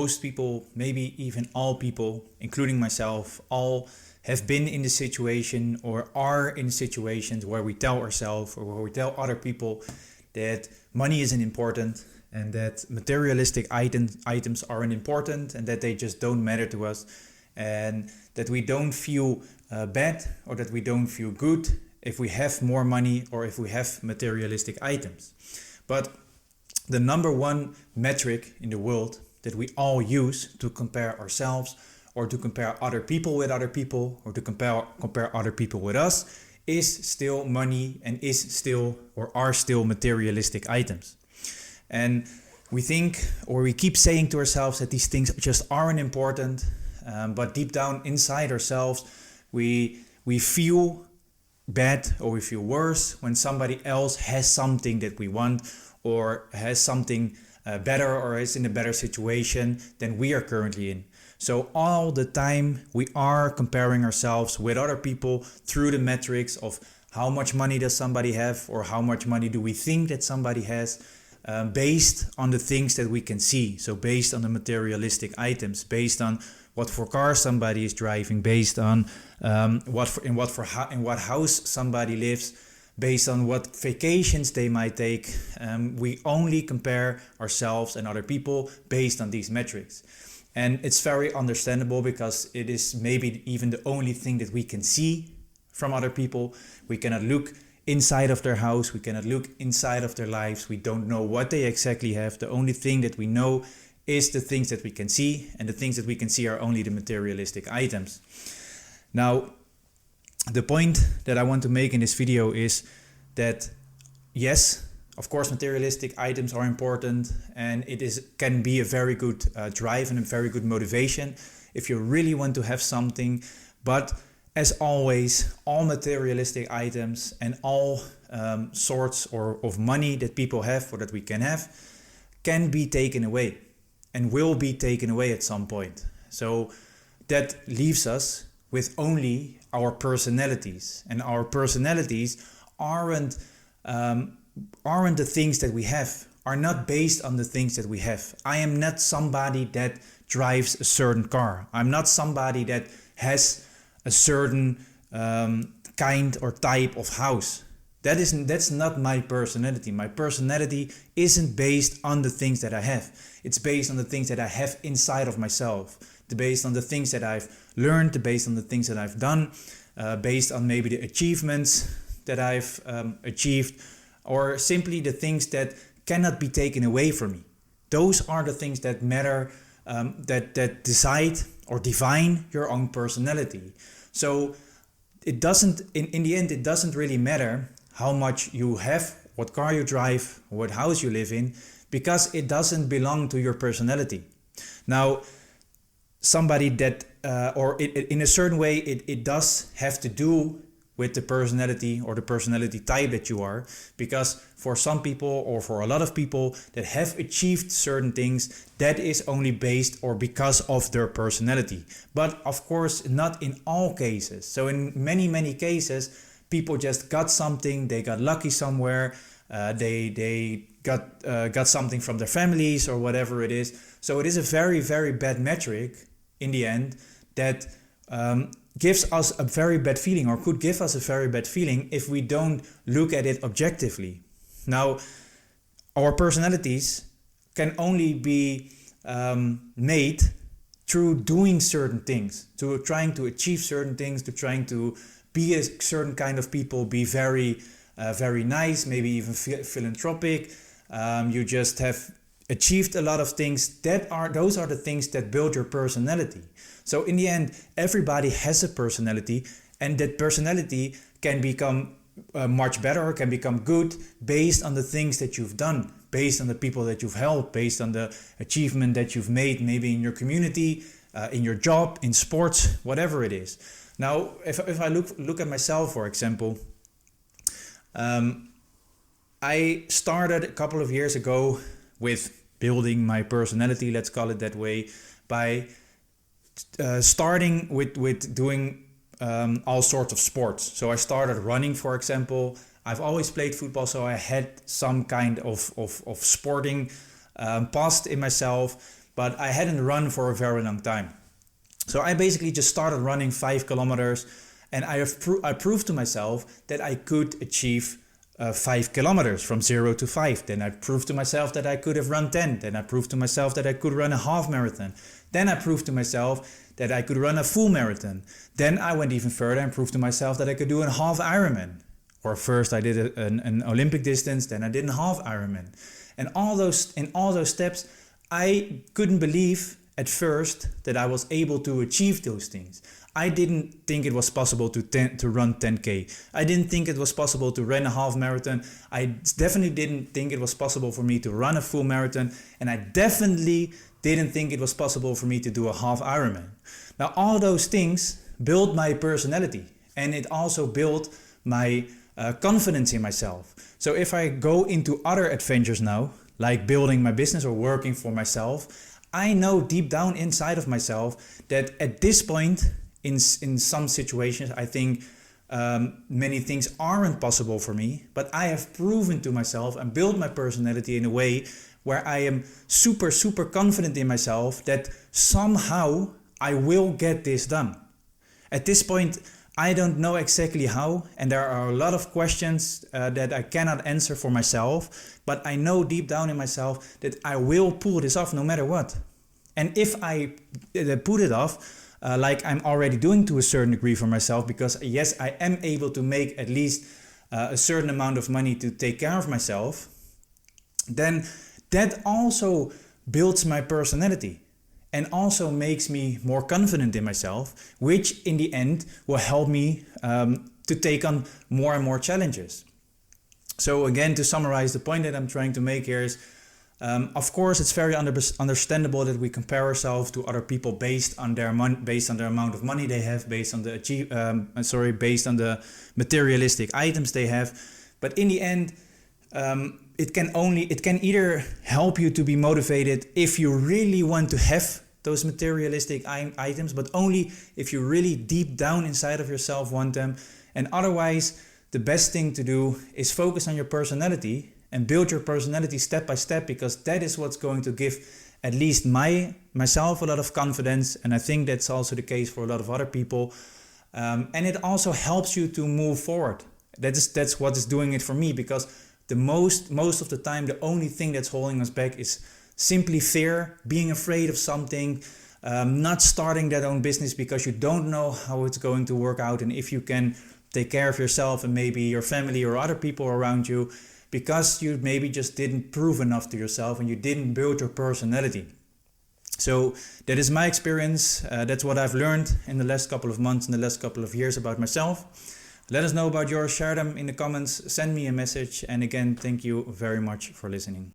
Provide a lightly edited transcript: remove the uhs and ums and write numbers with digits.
most people, maybe even all people, including myself, all have been in the situation or are in situations where we tell ourselves or where we tell other people that money isn't important and that materialistic items aren't important and that they just don't matter to us, and that we don't feel bad or that we don't feel good if we have more money or if we have materialistic items. But the number one metric in the world that we all use to compare ourselves or to compare other people with other people or to compare other people with us is still money and is still or are still materialistic items. And we think or we keep saying to ourselves that these things just aren't important, but deep down inside ourselves we feel bad or we feel worse when somebody else has something that we want or has something better or is in a better situation than we are currently in. So all the time we are comparing ourselves with other people through the metrics of how much money does somebody have or how much money do we think that somebody has, based on the things that we can see. So based on the materialistic items, based on what for car somebody is driving, based on in what house somebody lives, based on what vacations they might take. We only compare ourselves and other people based on these metrics. And it's very understandable because it is maybe even the only thing that we can see from other people. We cannot look inside of their house, we cannot look inside of their lives, we don't know what they exactly have. The only thing that we know is the things that we can see, and the things that we can see are only the materialistic items. Now, the point that I want to make in this video is that yes, of course, materialistic items are important, and can be a very good drive and a very good motivation if you really want to have something. But as always, all materialistic items and all sorts of money that people have or that we can have can be taken away and will be taken away at some point. So that leaves us with only our personalities, and our personalities aren't the things that we have, are not based on the things that we have. I am not somebody that drives a certain car. I'm not somebody that has a certain kind or type of house. That's not my personality. My personality isn't based on the things that I have. It's based on the things that I have inside of myself. It's based on the things that I've learned, based on the things that I've done, based on maybe the achievements that I've achieved, or simply the things that cannot be taken away from me. Those are the things that matter, that decide or define your own personality. So it doesn't, in the end, it doesn't really matter how much you have, what car you drive, what house you live in, because it doesn't belong to your personality. Now, somebody that, in a certain way, it does have to do with the personality or the personality type that you are, because for some people or for a lot of people that have achieved certain things, that is only based or because of their personality. But of course, not in all cases. So in many cases, people just got something, they got lucky somewhere, they got something from their families or whatever it is. So it is a very bad metric in the end that gives us a very bad feeling, or could give us a very bad feeling if we don't look at it objectively. Now, our personalities can only be made through doing certain things, to trying to achieve certain things, to trying to be a certain kind of people, be very nice, maybe even philanthropic. You just have achieved a lot of things. Those are the things that build your personality. So in the end, everybody has a personality, and that personality can become much better, or can become good based on the things that you've done, based on the people that you've helped, based on the achievement that you've made, maybe in your community, in your job, in sports, whatever it is. Now, if I look at myself, for example, I started a couple of years ago with building my personality, let's call it that way, by starting with doing all sorts of sports. So I started running, for example. I've always played football, so I had some kind of sporting past in myself. but I hadn't run for a very long time. So I basically just started running 5 kilometers, and I proved to myself that I could achieve 5 kilometers from 0 to 5. Then I proved to myself that I could have run 10. Then I proved to myself that I could run a half marathon. Then I proved to myself that I could run a full marathon. Then I went even further and proved to myself that I could do a half Ironman. Or first I did an Olympic distance, then I did a half Ironman. And in all those steps, I couldn't believe at first that I was able to achieve those things. I didn't think it was possible to run 10K. I didn't think it was possible to run a half marathon. I definitely didn't think it was possible for me to run a full marathon. And I definitely didn't think it was possible for me to do a half Ironman. Now, all those things built my personality, and it also built my confidence in myself. So if I go into other adventures now, like building my business or working for myself, I know deep down inside of myself that at this point, in some situations, I think many things aren't possible for me, but I have proven to myself and built my personality in a way where I am super, super confident in myself that somehow I will get this done. At this point, I don't know exactly how, and there are a lot of questions that I cannot answer for myself, but I know deep down in myself that I will pull this off no matter what. And if I put it off, like I'm already doing to a certain degree for myself, because yes, I am able to make at least a certain amount of money to take care of myself, then that also builds my personality and also makes me more confident in myself, which in the end will help me to take on more and more challenges. So again, to summarize, the point that I'm trying to make here is, of course, it's very understandable that we compare ourselves to other people based on their amount of money they have, based on the materialistic items they have. But in the end, it can either help you to be motivated if you really want to have those materialistic items, but only if you really deep down inside of yourself want them. And otherwise, the best thing to do is focus on your personality and build your personality step by step, because that is what's going to give at least myself a lot of confidence, and I think that's also the case for a lot of other people. And it also helps you to move forward. That's what is doing it for me, because the most of the time, the only thing that's holding us back is simply fear, being afraid of something, not starting that own business because you don't know how it's going to work out, and if you can take care of yourself and maybe your family or other people around you, because you maybe just didn't prove enough to yourself and you didn't build your personality. So that is my experience. That's what I've learned in the last couple of months, in the last couple of years about myself. Let us know about yours, share them in the comments, send me a message. And again, thank you very much for listening.